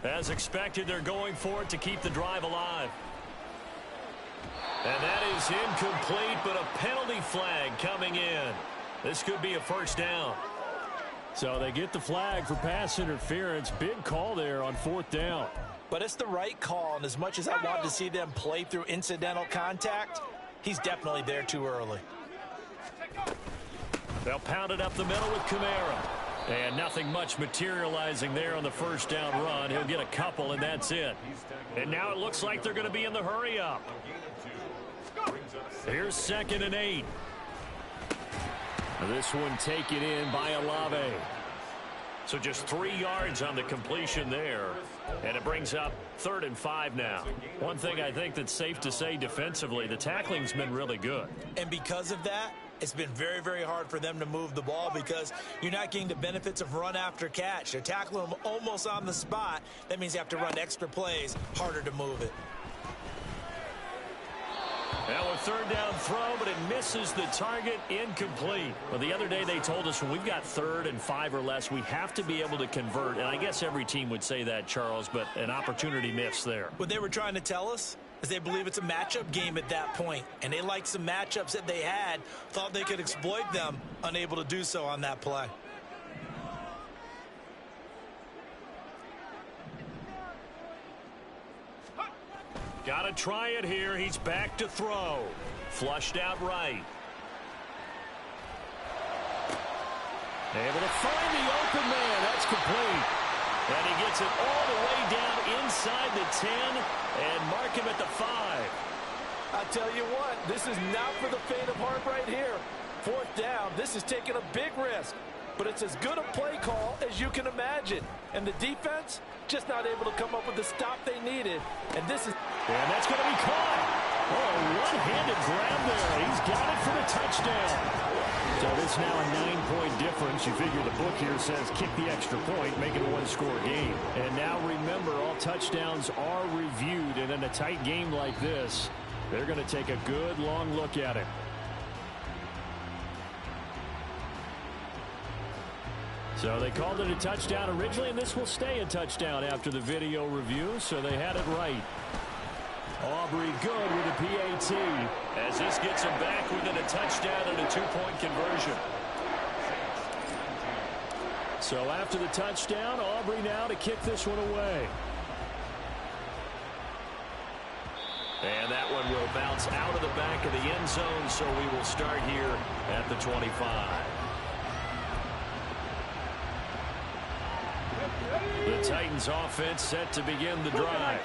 As expected, they're going for it to keep the drive alive. And that is incomplete, but a penalty flag coming in. This could be a first down. So they get the flag for pass interference. Big call there on 4th down. But it's the right call, and as much as I want to see them play through incidental contact, he's definitely there too early. They'll pound it up the middle with Kamara. And nothing much materializing there on the first down run. He'll get a couple, and that's it. And now it looks like they're going to be in the hurry up. Here's 2nd and 8. This one taken in by Olave. So just 3 yards on the completion there. And it brings up 3rd and 5 now. One thing I think that's safe to say defensively, the tackling's been really good. And because of that, it's been very, very hard for them to move the ball because you're not getting the benefits of run after catch. They're tackling them almost on the spot. That means you have to run extra plays, harder to move it. Now a 3rd down throw, but it misses the target, incomplete. Well, the other day they told us when we've got 3rd and 5 or less, we have to be able to convert. And I guess every team would say that, Charles, but an opportunity missed there. What they were trying to tell us is they believe it's a matchup game at that point, and they liked some matchups that they had, thought they could exploit them, unable to do so on that play. Got to try it here. He's back to throw. Flushed out right. Able to find the open man. That's complete. And he gets it all the way down inside the 10 and mark him at the 5. I tell you what, this is not for the faint of heart right here. 4th down, this is taking a big risk. But it's as good a play call as you can imagine. And the defense just not able to come up with the stop they needed. And this is... And that's going to be caught. Oh, one-handed grab there. He's got it for the touchdown. So this now a 9-point difference. You figure the book here says kick the extra point, make it a 1-score game. And now remember, all touchdowns are reviewed. And in a tight game like this, they're going to take a good long look at it. So they called it a touchdown originally, and this will stay a touchdown after the video review, so they had it right. Aubrey good with a PAT. As this gets him back within a touchdown and a 2-point conversion. So after the touchdown, Aubrey now to kick this one away. And that one will bounce out of the back of the end zone, so we will start here at the 25. The Titans offense set to begin the drive.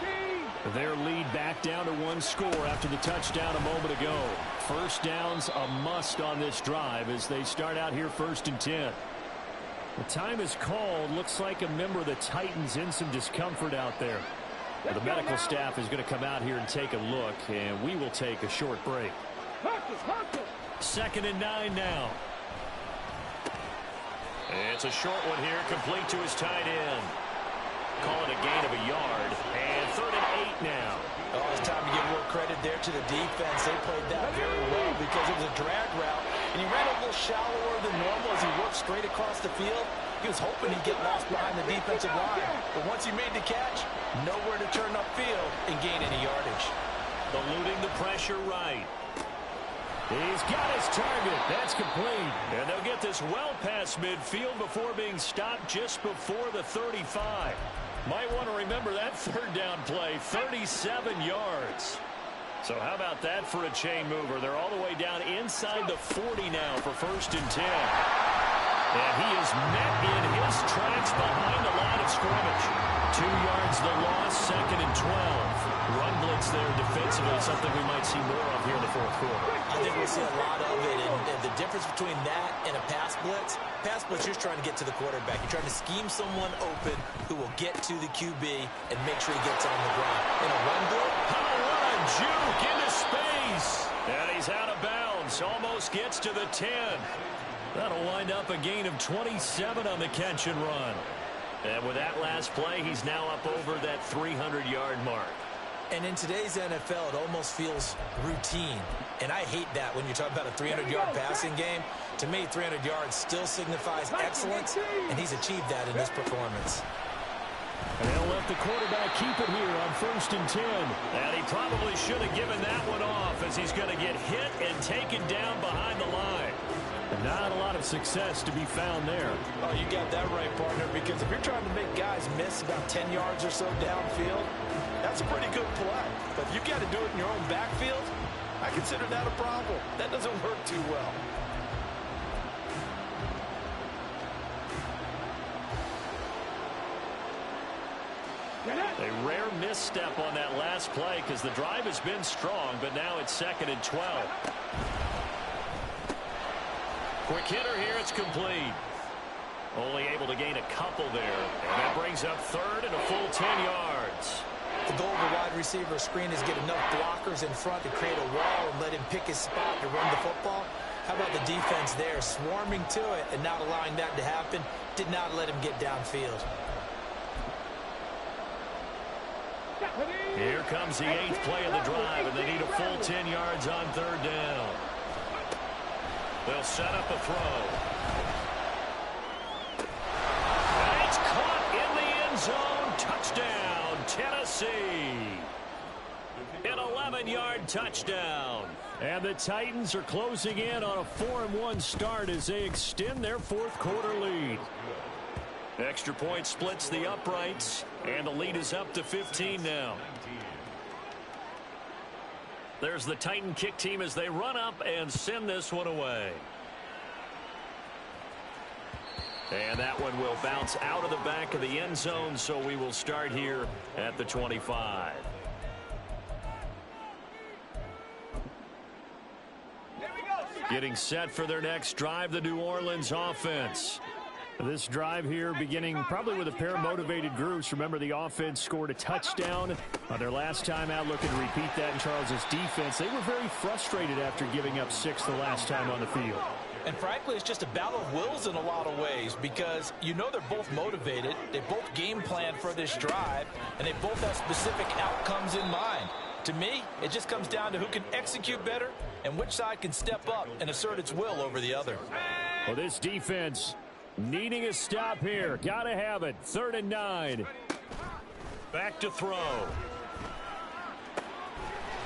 Their lead back down to 1 score after the touchdown a moment ago. First down's a must on this drive as they start out here 1st and 10. The time is called. Looks like a member of the Titans in some discomfort out there. The medical staff is going to come out here and take a look, and we will take a short break. 2nd and 9 now. It's a short one here, complete to his tight end. Call it a gain of a yard, and 3rd and 8 now. Oh, it's time to give more credit there to the defense. They played that very well because it was a drag route, and he ran a little shallower than normal as he worked straight across the field. He was hoping he'd get lost behind the defensive line, but once he made the catch, nowhere to turn upfield and gain any yardage. Eluding the pressure right. He's got his target. That's complete. And they'll get this well past midfield before being stopped just before the 35. Might want to remember that third down play, 37 yards. So how about that for a chain mover? They're all the way down inside the 40 now for 1st and 10. And he is met in his tracks behind the line of scrimmage. 2 yards the loss, 2nd and 12. Run blitz there defensively, something we might see more of here in the 4th quarter. I think we'll see a lot of it. And the difference between that and a pass blitz, you're just trying to get to the quarterback. You're trying to scheme someone open who will get to the QB and make sure he gets on the ground. In a run blitz, juke into space. And he's out of bounds. Almost gets to the 10. That'll wind up a gain of 27 on the catch and run. And with that last play, he's now up over that 300-yard mark. And in today's NFL, it almost feels routine. And I hate that when you're talking about a 300-yard passing game. To me, 300 yards still signifies excellence, and he's achieved that in this performance. And they'll let the quarterback keep it here on 1st and 10. And he probably should have given that one off as he's going to get hit and taken down behind the line. Not a lot of success to be found there. Oh, you got that right, partner, because if you're trying to make guys miss about 10 yards or so downfield, that's a pretty good play. But if you got to do it in your own backfield, I consider that a problem. That doesn't work too well. A rare misstep on that last play because the drive has been strong, but now it's 2nd and 12. Quick hitter here, it's complete. Only able to gain a couple there. And that brings up 3rd and a full 10 yards. The goal of the wide receiver screen is get enough blockers in front to create a wall and let him pick his spot to run the football. How about the defense there, swarming to it and not allowing that to happen? Did not let him get downfield. Here comes the 8th play of the drive, and they need a full 10 yards on 3rd down. They'll set up a throw. And it's caught in the end zone. Touchdown, Tennessee. An 11-yard touchdown. And the Titans are closing in on a 4-1 start as they extend their 4th quarter lead. Extra point splits the uprights, and the lead is up to 15 now. There's the Titan kick team as they run up and send this one away. And that one will bounce out of the back of the end zone, so we will start here at the 25. Getting set for their next drive, the New Orleans offense. This drive here beginning probably with a pair of motivated groups. Remember, the offense scored a touchdown on their last time out, looking to repeat that in Charles's defense. They were very frustrated after giving up 6 the last time on the field. And frankly, it's just a battle of wills in a lot of ways because you know they're both motivated. They both game plan for this drive, and they both have specific outcomes in mind. To me, it just comes down to who can execute better and which side can step up and assert its will over the other. Well, this defense needing a stop here. Got to have it. 3rd and 9. Back to throw.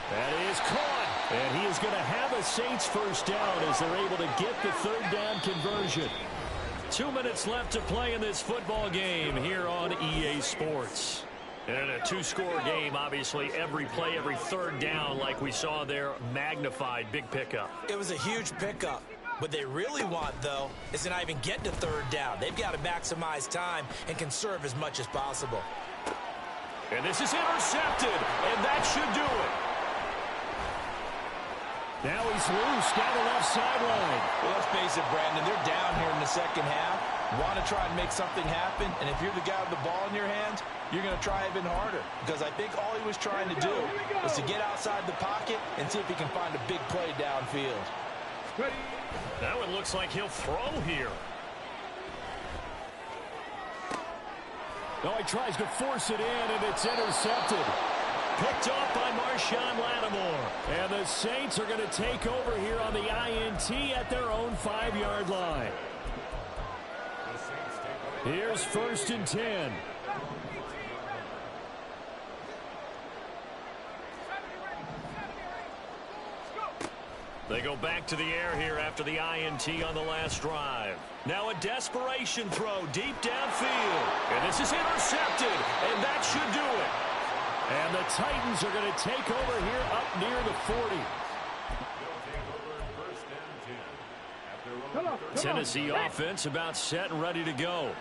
That is caught. And he is going to have a Saints first down as they're able to get the 3rd down conversion. 2 minutes left to play in this football game here on EA Sports. And a 2-score game, obviously, every play, every 3rd down, like we saw there, magnified, big pickup. It was a huge pickup. What they really want, though, is to not even get to 3rd down. They've got to maximize time and conserve as much as possible. And this is intercepted, and that should do it. Now he's loose down the left sideline. Well, let's face it, Brandon, they're down here in the second half. Want to try and make something happen, and if you're the guy with the ball in your hands, you're going to try even harder because I think all he was trying to do was to get outside the pocket and see if he can find a big play downfield. That one looks like he'll throw here. No, he tries to force it in, and it's intercepted. Picked off by Marshawn Lattimore. And the Saints are going to take over here on the INT at their own 5-yard line. Here's 1st and 10. They go back to the air here after the INT on the last drive. Now a desperation throw deep downfield. And this is intercepted, and that should do it. And the Titans are going to take over here up near the 40. Tennessee offense about set and ready to go.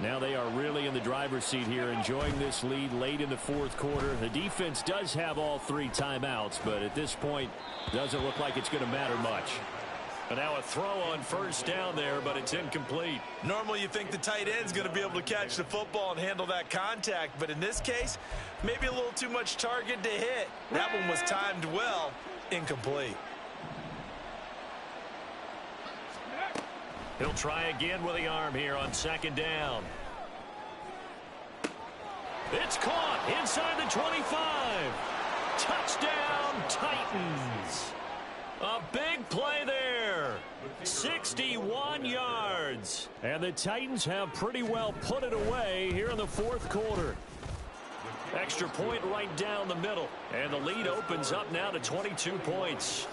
Now they are really in the driver's seat here, enjoying this lead late in the fourth quarter. The defense does have all 3 timeouts, but at this point, doesn't look like it's going to matter much. And now a throw on first down there, but it's incomplete. Normally you think the tight end's going to be able to catch the football and handle that contact, but in this case, maybe a little too much target to hit. That one was timed well, incomplete. He'll try again with the arm here on second down. It's caught inside the 25. Touchdown, Titans. A big play there. 61 yards. And the Titans have pretty well put it away here in the fourth quarter. Extra point right down the middle. And the lead opens up now to 22 points.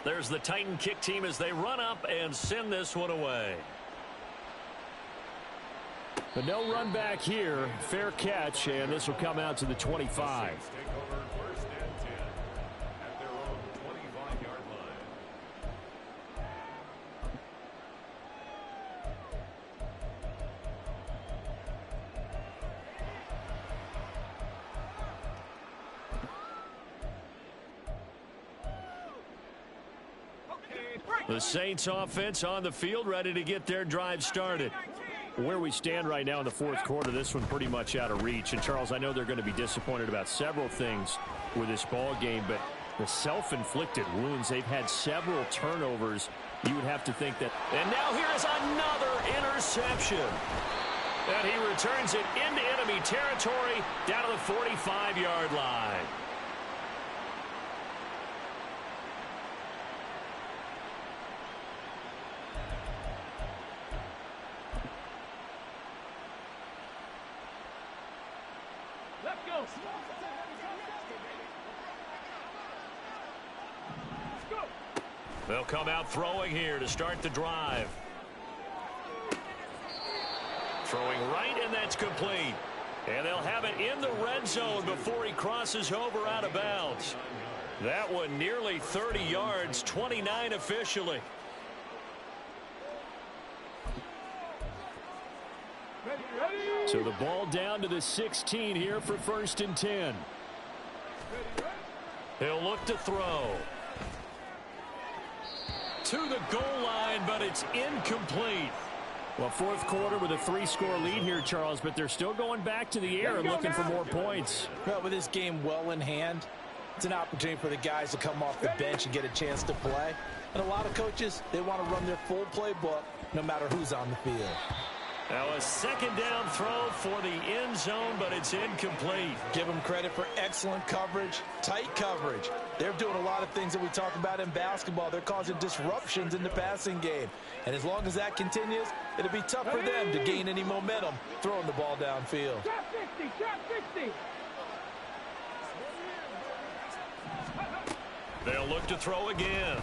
There's the Titan kick team as they run up and send this one away. But no run back here. Fair catch, and this will come out to the 25. The Saints offense on the field, ready to get their drive started. Where we stand right now in the fourth quarter, this one pretty much out of reach. And, Charles, I know they're going to be disappointed about several things with this ball game, but the self-inflicted wounds, they've had several turnovers. You would have to think that. And now here is another interception. And he returns it into enemy territory down to the 45-yard line. They'll come out throwing here to start the drive. Throwing right, and that's complete. And they'll have it in the red zone before he crosses over out of bounds. That one nearly 30 yards, 29 officially. So the ball down to the 16 here for 1st and 10. He'll look to throw. To the goal line, but it's incomplete. Well, fourth quarter with a 3-score lead here, Charles, but they're still going back to the air and looking for more points. Well, with this game well in hand, it's an opportunity for the guys to come off the bench and get a chance to play. And a lot of coaches, they want to run their full playbook no matter who's on the field. Now a second down throw for the end zone, but it's incomplete. Give them credit for excellent coverage, tight coverage. They're doing a lot of things that we talk about in basketball. They're causing disruptions in the passing game. And as long as that continues, it'll be tough for them to gain any momentum throwing the ball downfield. Drop 60, drop 60. They'll look to throw again.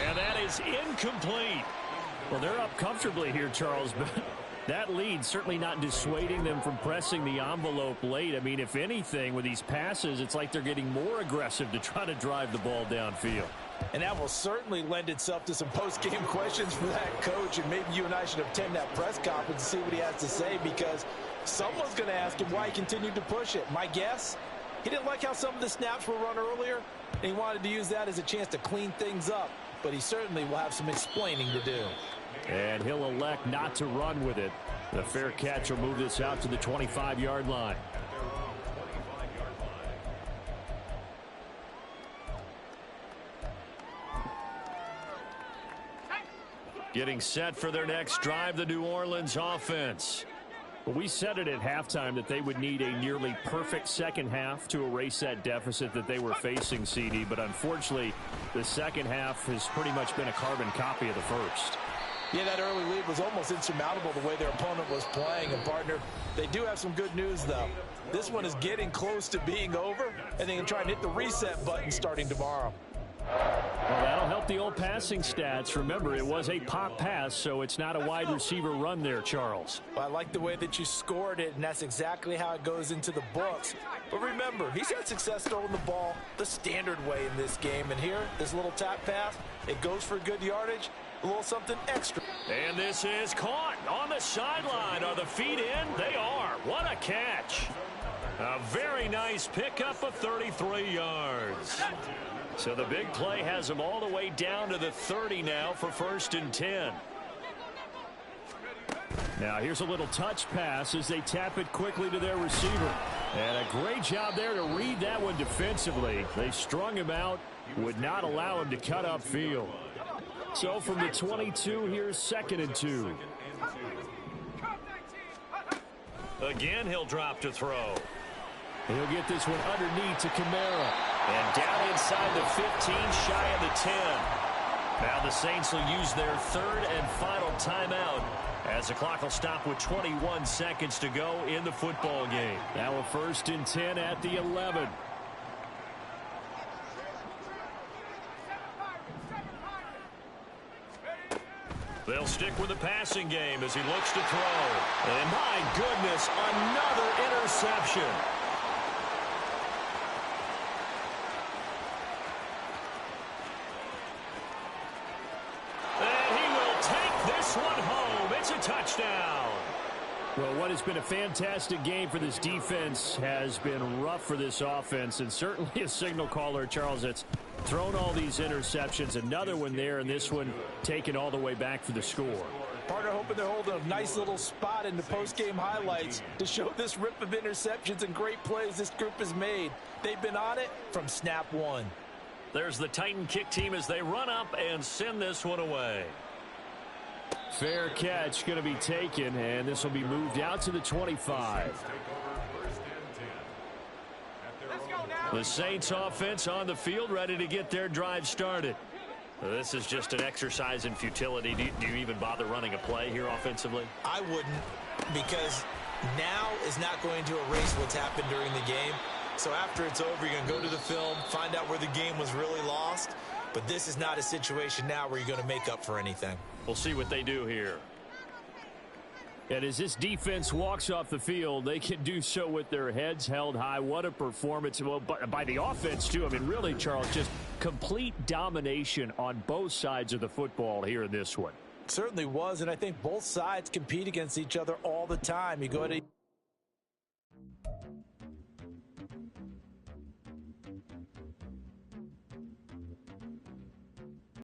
And that is incomplete. Well, they're up comfortably here, Charles, but that lead certainly not dissuading them from pressing the envelope late. I mean, if anything, with these passes, it's like they're getting more aggressive to try to drive the ball downfield. And that will certainly lend itself to some post-game questions for that coach, and maybe you and I should attend that press conference to see what he has to say, because someone's going to ask him why he continued to push it. My guess, he didn't like how some of the snaps were run earlier, and he wanted to use that as a chance to clean things up. But he certainly will have some explaining to do. And he'll elect not to run with it. The fair catch will move this out to the 25-yard line. Getting set for their next drive, the New Orleans offense. Well, we said it at halftime that they would need a nearly perfect second half to erase that deficit that they were facing, CD. But unfortunately, the second half has pretty much been a carbon copy of the first. Yeah, that early lead was almost insurmountable the way their opponent was playing. And, partner, they do have some good news, though. This one is getting close to being over, and they can try and hit the reset button starting tomorrow. Well, that'll help the old passing stats. Remember, it was a pop pass, so it's not a wide receiver run there, Charles. Well, I like the way that you scored it, and that's exactly how it goes into the books. But remember, he's had success throwing the ball the standard way in this game. And here, this little tap pass, it goes for good yardage, a little something extra. And this is caught on the sideline. Are the feet in? They are. What a catch. A very nice pickup of 33 yards. So the big play has them all the way down to the 30 now for 1st and 10. Now here's a little touch pass as they tap it quickly to their receiver. And a great job there to read that one defensively. They strung him out, would not allow him to cut upfield. So from the 22, here's 2nd and 2. Again, he'll drop to throw. He'll get this one underneath to Kamara. And down inside the 15, shy of the 10. Now the Saints will use their 3rd and final timeout as the clock will stop with 21 seconds to go in the football game. Now a 1st and 10 at the 11. They'll stick with the passing game as he looks to throw. And my goodness, another interception. And he will take this one home. It's a touchdown. Well, what has been a fantastic game for this defense has been rough for this offense, and certainly a signal caller, Charles, that's thrown all these interceptions. Another one there, and this one taken all the way back for the score. Partner hoping they're holding a nice little spot in the post-game highlights to show this rip of interceptions and great plays this group has made. They've been on it from snap one. There's the Titan kick team as they run up and send this one away. Fair catch going to be taken, and this will be moved out to the 25. The Saints offense on the field, ready to get their drive started. This is just an exercise in futility. Do you even bother running a play here offensively? I wouldn't, because now is not going to erase what's happened during the game. So after it's over, you're going to go to the film, find out where the game was really lost. But this is not a situation now where you're going to make up for anything. We'll see what they do here. And as this defense walks off the field, they can do so with their heads held high. What a performance. Well, by the offense, too. I mean, really, Charles, just complete domination on both sides of the football here in this one. Certainly was, and I think both sides compete against each other all the time. You go to